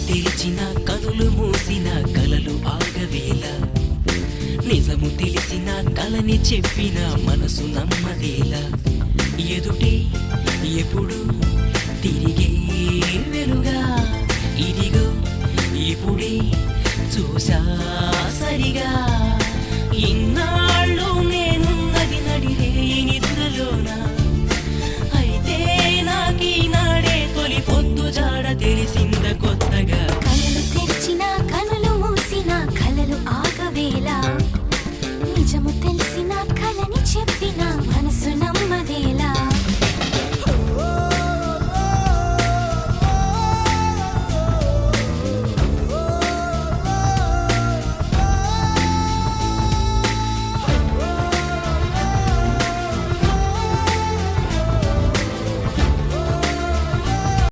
తెరిచిన కనులు మూసిన కలలు ఆగవేళ నిజము తెలిసిన కలని చెప్పిన మనసు నమ్మదేలా ఎదుటే ఎప్పుడు తిరిగే వెలుగా ఇదిగో ఇప్పుడే చూసా సరిగా